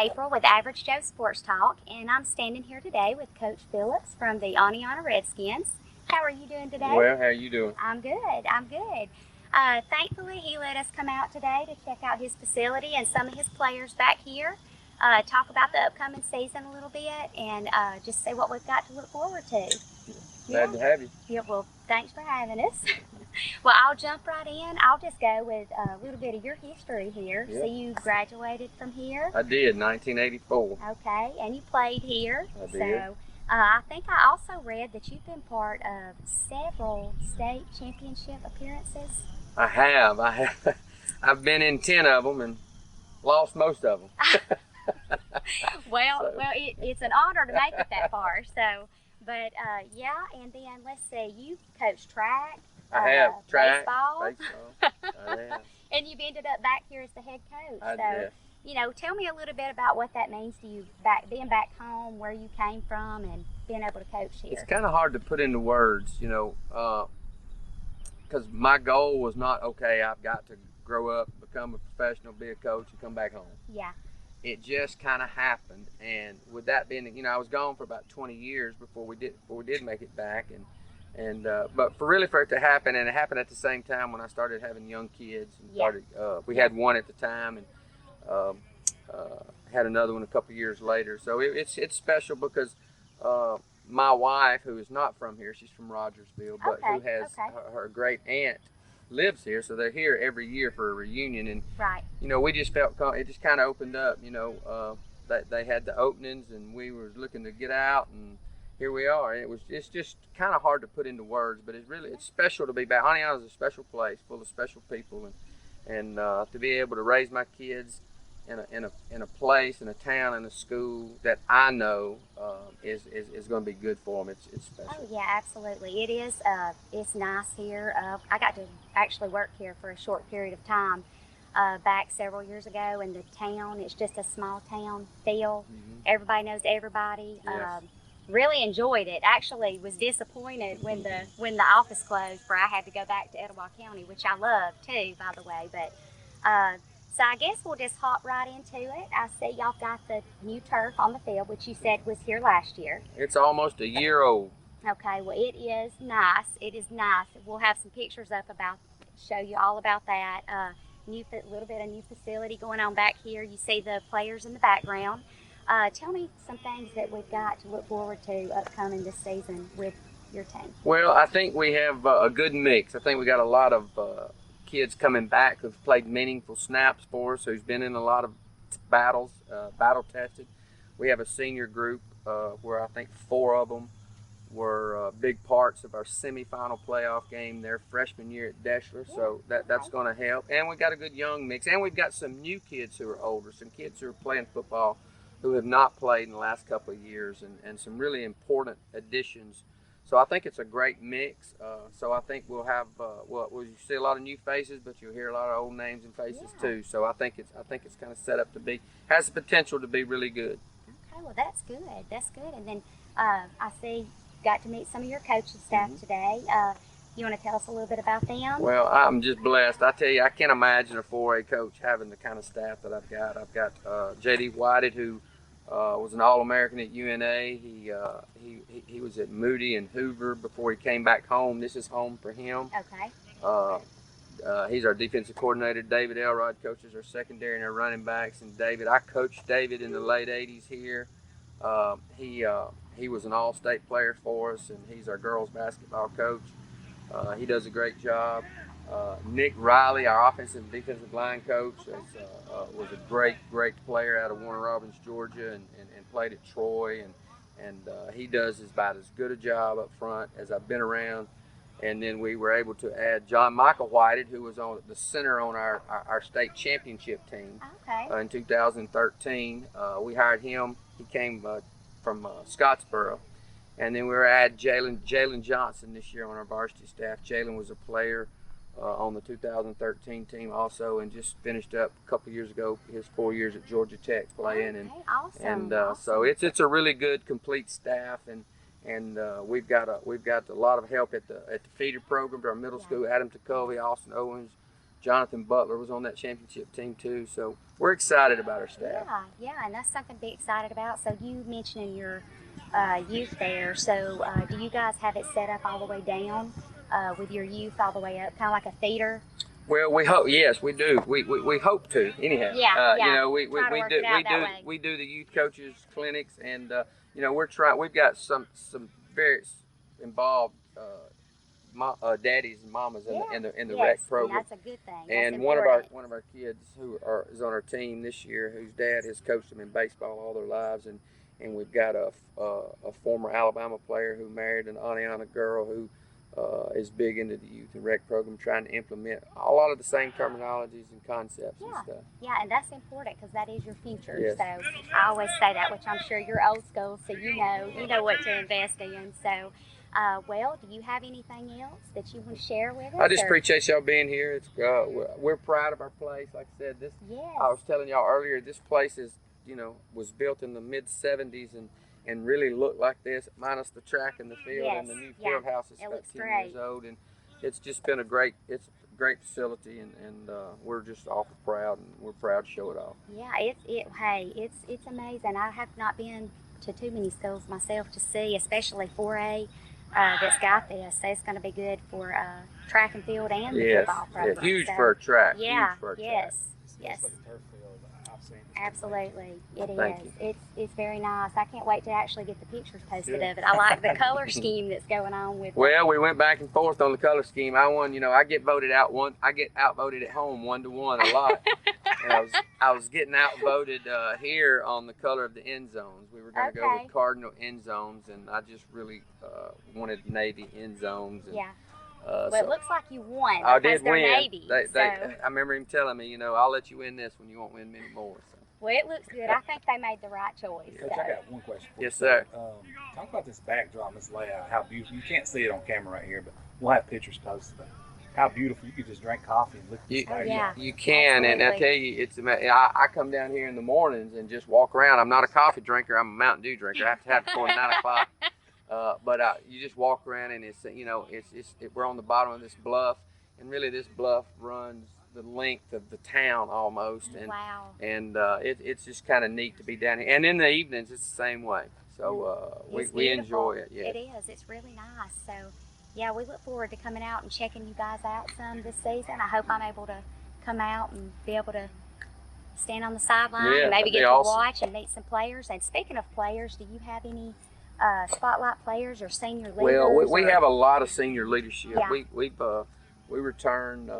April with Average Joe Sports Talk, and I'm standing here today with Coach Phillips from the Oneonta Redskins. How are you doing today? Well, how are you doing? I'm good. I'm good. Thankfully, he let us come out today to check out his facility and some of his players back here, talk about the upcoming season a little bit, and just say what we've got to look forward to. Glad to have you. Yeah, well, thanks for having us. Well, I'll jump right in. I'll just go with a little bit of your history here. Yep. So you graduated from here? I did, 1984. Okay, and you played here. I did. So I think I also read that you've been part of several state championship appearances. I have. I've been in 10 of them and lost most of them. Well, it's an honor to make it that far. So, but yeah, and then let's see, you coached track. I have track, baseball. I have. And you've ended up back here as the head coach. I so, did. you know, tell me a little bit about what that means to you, being back home, where you came from, and being able to coach here. It's kind of hard to put into words, you know, because my goal was not, okay, I've got to grow up, become a professional, be a coach, and come back home. Yeah. It just kind of happened, and with that being, you know, I was gone for about 20 years before we did make it back, but for it to happen, and it happened at the same time when I started having young kids. And we had one at the time, and had another one a couple years later. So it's special because my wife, who is not from here, she's from Rogersville, but who has her great aunt lives here, so they're here every year for a reunion. And you know, we just felt it just kind of opened up. You know, they had the openings, and we were looking to get out, and here we are. It's just kind of hard to put into words, but it's special to be back. Oneonta is a special place, full of special people, and to be able to raise my kids in a place, in a town, in a school that I know is going to be good for them. It's special. Oh yeah, absolutely. It is. It's nice here. I got to actually work here for a short period of time back several years ago, and the town, it's just a small town feel. Mm-hmm. Everybody knows everybody. Yes. Really enjoyed it. Actually was disappointed when the office closed, for I had to go back to Etowah County, which I love too, by the way. But so I guess we'll just hop right into it. I see y'all got the new turf on the field, which you said was here last year. It's almost a year old. Okay, well it is nice. It is nice. We'll have some pictures up show you all about that. Little bit of new facility going on back here. You see the players in the background. Tell me some things that we've got to look forward to upcoming this season with your team. Well, I think we have a good mix. I think we got a lot of kids coming back who've played meaningful snaps for us, who's been in a lot of battles, battle tested. We have a senior group where I think 4 of them were big parts of our semifinal playoff game their freshman year at Deschler, so that's going to help. And we got a good young mix, and we've got some new kids who are older, some kids who are playing football who have not played in the last couple of years, and some really important additions. So I think it's a great mix. So I think we'll have you see a lot of new faces, but you'll hear a lot of old names and faces too. So I think it's kind of set up to has the potential to be really good. Okay, well that's good. That's good. And then I see you got to meet some of your coaching staff today. You want to tell us a little bit about them? Well, I'm just blessed. I tell you, I can't imagine a 4A coach having the kind of staff that I've got. I've got J.D. Whited, who was an All-American at UNA. He was at Moody and Hoover before he came back home. This is home for him. Okay. He's our defensive coordinator. David Elrod coaches our secondary and our running backs. And I coached David in the late 80s here. He was an All-State player for us, and he's our girls basketball coach. He does a great job. Nick Riley, our offensive and defensive line coach, was a great player out of Warner Robins, Georgia, and played at Troy, and he does about as good a job up front as I've been around. And then we were able to add John Michael Whited, who was on the center on our state championship team in 2013. We hired him. He came from Scottsboro. And then we were at Jalen Johnson this year on our varsity staff. Jalen was a player on the 2013 team also, and just finished up a couple years ago his 4 years at Georgia Tech playing. Awesome. So it's a really good complete staff, and we've got a lot of help at the feeder program to our middle school. Adam Ticovey, Austin Owens, Jonathan Butler was on that championship team too. So we're excited about our staff. Yeah, and that's something to be excited about. So you mentioning your youth there. So do you guys have it set up all the way down with your youth all the way up, kind of like a theater? Well, we hope. Yes, we do. We hope to. Anyhow. Yeah. You know, we do the youth coaches clinics, and you know, we've got some very involved daddies and mamas in the rec program. And that's a good thing. And one of our kids is on our team this year, whose dad has coached them in baseball all their lives, and we've got a former Alabama player who married an Oneonta girl who is big into the youth and rec program, trying to implement a lot of the same terminologies and concepts and stuff. Yeah, and that's important because that is your future. Yes. So I always say that, which I'm sure you're old school, so you know what to invest in. So, well, do you have anything else that you want to share with us? I just appreciate y'all being here. It's we're proud of our place. Like I said, I was telling y'all earlier, this place was built in the mid '70s and really looked like this, minus the track and the field, and the new field house is about 10 years old, and it's just been a great facility, and we're just awful proud, and we're proud to show it off. Yeah, it's amazing. I have not been to too many schools myself to see, especially 4A that's got this. So it's going to be good for track and field and the football program. Yeah, huge for track. Yeah, huge for yes. I've Absolutely, it is. Thank you. It's very nice. I can't wait to actually get the pictures posted of it. I like the color scheme that's going on with it. Well, we went back and forth on the color scheme. I won. I get voted out I get outvoted at home 1-1 a lot. And I was getting outvoted here on the color of the end zones. We were going to go with cardinal end zones, and I just really wanted navy end zones. And, well, it looks like you won. I did win. Navy, I remember him telling me, I'll let you win this when you won't win many more. So. Well, it looks good. I think they made the right choice. Coach, I got one question for you. Yes, sir. Talk about this backdrop, this layout, how beautiful. You can't see it on camera right here, but we'll have pictures posted. How beautiful. You could just drink coffee and look at the backdrop. You can, and I tell you, it's amazing. I come down here in the mornings and just walk around. I'm not a coffee drinker. I'm a Mountain Dew drinker. I have to have it before 9 o'clock. But you just walk around, and we're on the bottom of this bluff, and really this bluff runs the length of the town almost, and it's just kind of neat to be down here. And in the evenings, it's the same way. So we enjoy it. Yeah, it is. It's really nice. So yeah, we look forward to coming out and checking you guys out some this season. I hope I'm able to come out and be able to stand on the sideline and maybe get to watch and meet some players. And speaking of players, do you have any spotlight players or senior leaders? Well, we have a lot of senior leadership. Yeah. We returned.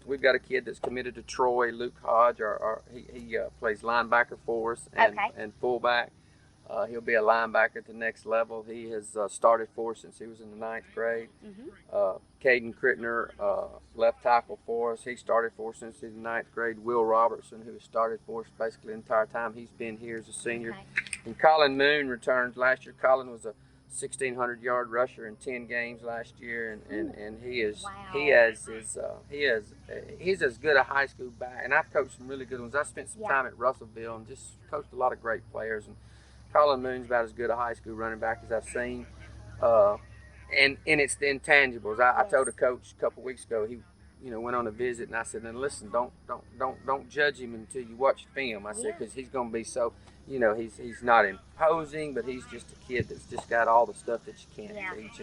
We've got a kid that's committed to Troy, Luke Hodge. He plays linebacker for us and fullback. He'll be a linebacker at the next level. He has started for us since he was in the 9th grade. Caden Crittner, left tackle for us. He started for us since he was in the 9th grade. Will Robertson, who has started for us basically the entire time he's been here as a senior. And Colin Moon returns last year. Colin was a 1,600-yard rusher in 10 games last year, and he's as good a high school back. And I've coached some really good ones. I spent some time at Russellville and just coached a lot of great players. And Colin Moon's about as good a high school running back as I've seen. And it's the intangibles. I told a coach a couple weeks ago. He went on a visit, and I said, "Now listen, don't judge him until you watch film." I said, because he's going to be so. He's not imposing, but he's just a kid that's just got all the stuff that you can't teach.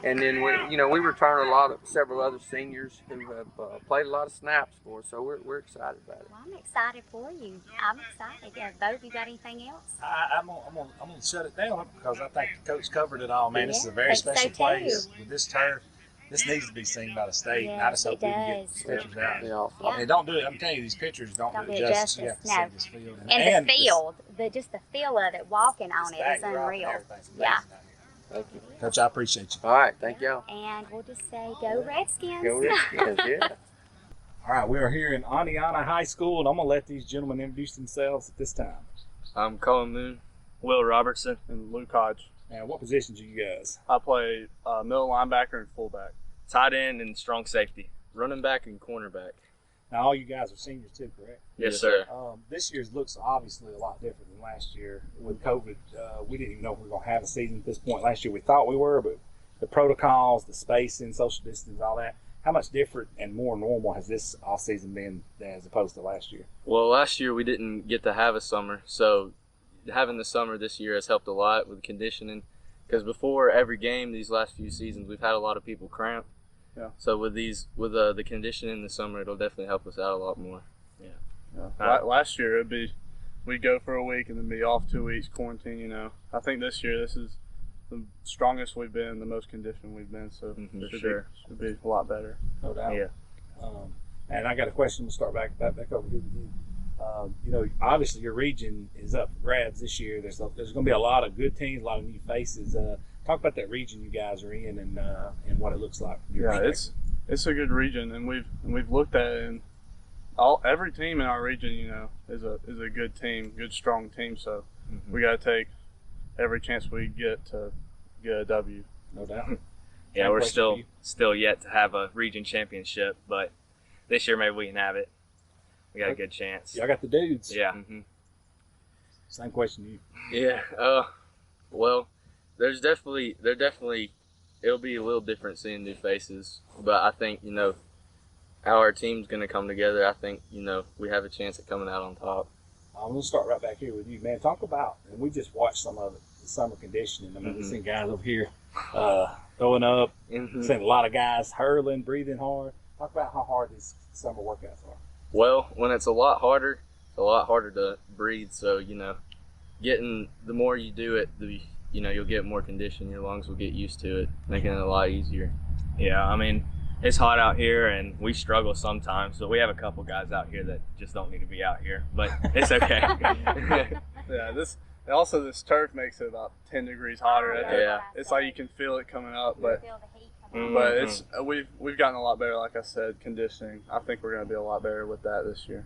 And then we return several other seniors who have played a lot of snaps for us, so we're excited about it. Well, I'm excited for you. I'm excited. Yeah, Bo, you got anything else? I'm gonna shut it down because I think the coach covered it all, man. This is a very special place with this turf. This needs to be seen by the state. Yes, and I just hope we can get pictures out. Yeah. And don't do it. I'm telling you, these pictures don't do it justice. You have to see this field. And the field, just the feel of it, walking on it is unreal. Yeah. Thank you. Coach, I appreciate you. All right, thank y'all. And we'll just say, go Redskins. Go Redskins, yeah. All right, we are here in Oneonta High School, and I'm going to let these gentlemen introduce themselves at this time. I'm Colin Moon, Will Robertson, and Luke Hodge. Now, what positions are you guys? I play middle linebacker and fullback, tight end and strong safety, running back and cornerback. Now, all you guys are seniors too, correct? Yes, sir. This year's looks obviously a lot different than last year. With COVID, we didn't even know if we were going to have a season at this point. Last year we thought we were, but the protocols, the spacing, social distance, all that. how much different and more normal has this off season been as opposed to last year? Well, last year we didn't get to have a summer, so having the summer this year has helped a lot with conditioning. Because before every game these last few seasons, we've had a lot of people cramp. Yeah. So with the conditioning in the summer, it'll definitely help us out a lot more. Last year we'd go for a week and then be off 2 weeks quarantine. You know, I think this year this is the strongest we've been, the most conditioned we've been. So For it sure. should be a lot better. No doubt. Yeah. And I got a question. We'll start back over here with you. You know, obviously your region is up for grabs this year. There's going to be a lot of good teams, a lot of new faces. Talk about that region you guys are in and what it looks like. From your Yeah, perspective. it's a good region, and we've looked at it, and every team in our region, you know, is a good team, good strong team. So we got to take every chance we get to get a W. No doubt. Yeah, Same we're question for still you. yet to have a region championship, but this year maybe we can have it. We got a good chance. Y'all got the dudes. Yeah. Same question to you. Yeah. Well, there definitely it'll be a little different seeing new faces, but I think, you know, how our team's going to come together, I think, you know, we have a chance at coming out on top. I'm going to start right back here with you, man. Talk about, and we just watched some of it, the summer conditioning. I mean, we've seen guys over here throwing up, seen a lot of guys hurling, breathing hard. Talk about how hard these summer workouts are. Well, when it's a lot harder to breathe. So, you know, the more you do it, you'll get more condition. Your lungs will get used to it, making it a lot easier. Yeah, I mean, it's hot out here and we struggle sometimes. So we have a couple guys out here that just don't need to be out here, but it's okay. Yeah, this turf makes it about 10 degrees hotter. Yeah. It's like you can feel it coming up, but Feel the heat coming. but it's we've gotten a lot better. Like I said, conditioning. I think we're going to be a lot better with that this year.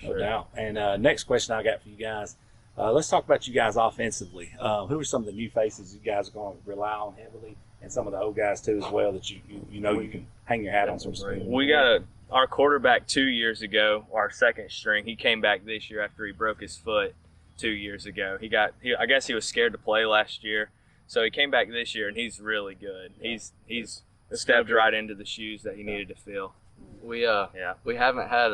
No doubt. And next question I got for you guys. Let's talk about you guys offensively. Who are some of the new faces you guys are going to rely on heavily, and some of the old guys too as well that you know you can hang your hat on, so to speak? We got our quarterback 2 years ago, our second string. He came back this year after he broke his foot 2 years ago. I guess he was scared to play last year, so he came back this year and he's really good. He's stepped right into the shoes that he needed to fill. We haven't had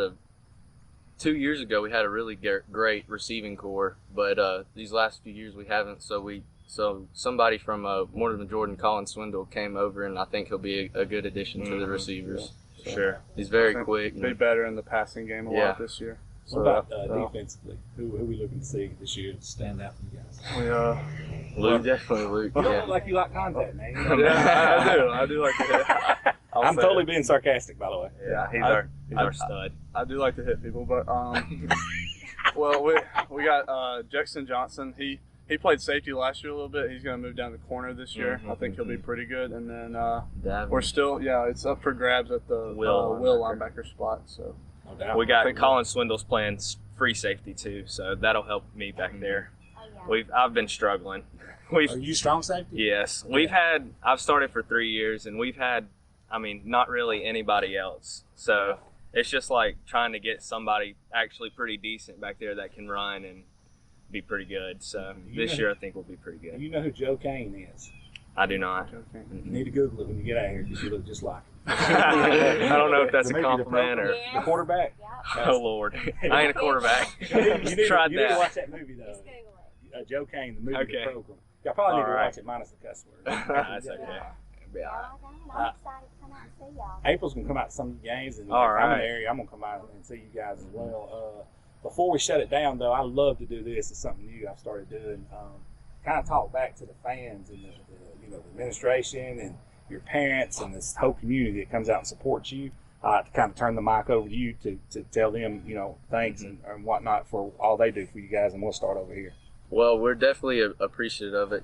2 years ago we had a really great receiving core, but these last few years we haven't. So somebody from Mortimer Jordan, Colin Swindle, came over, and I think he'll be a good addition to the receivers. Yeah. Sure, he's very quick. Be better in the passing game a lot this year. What about defensively? Who we looking to see this year to stand out for you guys? Luke, definitely Luke. You don't Yeah. look like you like contact, man. Yeah, I do like to hit. I'm totally being sarcastic, by the way. Yeah, he's our stud. I do like to hit people, but well, we got Jackson Johnson. He played safety last year a little bit. He's going to move down the corner this year. I think he'll be pretty good. And then we're still, it's up for grabs at the will linebacker spot. So No doubt. We got Colin Swindle's playing free safety too, so that'll help me back there. Oh, yeah. I've been struggling. Are you strong safety? Yes, I've started for 3 years, and we've had, not really anybody else. So it's just like trying to get somebody actually pretty decent back there that can run and be pretty good. So this year I think we'll be pretty Do good. you know who Joe Kane is? I do not. You need to Google it when you get out here because you look just like him. I don't know if that's a Maybe the compliment or. Yeah. The quarterback. Yeah. Oh Lord, I ain't a quarterback. You need Tried to that. watch that movie though. Just Google it. Joe Kane, the movie, Okay. the program. Y'all probably need to Alright. watch it minus the cuss word. That's okay. Yeah, I'm excited to come out and see y'all. April's gonna come out to some of the games, and All if I'm in right. the area, I'm gonna come out and see you guys as well. Before we shut it down, though, I love to do this. It's something new I've started doing. Kind of talk back to the fans and the administration and your parents and this whole community that comes out and supports you. To kind of turn the mic over to you to tell them, thanks and whatnot for all they do for you guys, and we'll start over here. Well, we're definitely appreciative of it.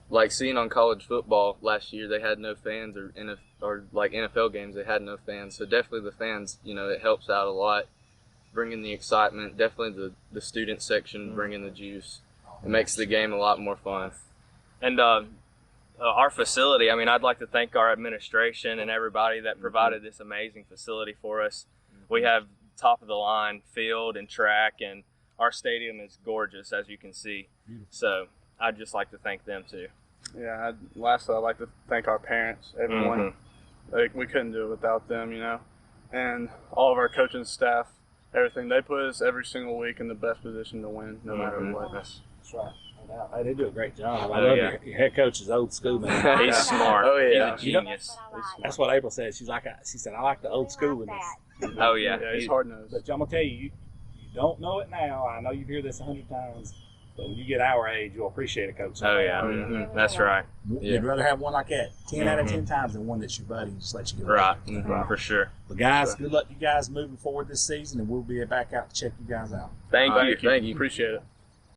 Like seeing on college football last year, they had no fans, or like NFL games, they had no fans. So definitely the fans, it helps out a lot, bringing the excitement. Definitely the student section bringing the juice. It makes the game a lot more fun. And our facility, I'd like to thank our administration and everybody that provided this amazing facility for us. We have top of the line field and track, and our stadium is gorgeous, as you can see. So I'd just like to thank them too. Yeah. Lastly, I'd like to thank our parents, everyone. Like, we couldn't do it without them, you know. And all of our coaching staff, everything, they put us every single week in the best position to win, no matter what. That's right. No doubt. Hey, they do a great job. I Oh, love yeah. your head coach is old school, man. He's smart. Oh, yeah. He's a genius. That's what April said. She said, I like the old school in this. Oh yeah. Yeah, he's hard-nosed. But I'm going to tell you, you don't know it now. I know you hear this 100 times. But when you get our age, you'll appreciate a coach. Oh yeah. Mhm. That's right. You'd rather have one like that 10 out of 10 times than one that's your buddy and just let you get away. Right. Mhm. For sure. But guys, good luck to you guys moving forward this season, and we'll be back out to check you guys out. Thank you. Thank you. Appreciate it.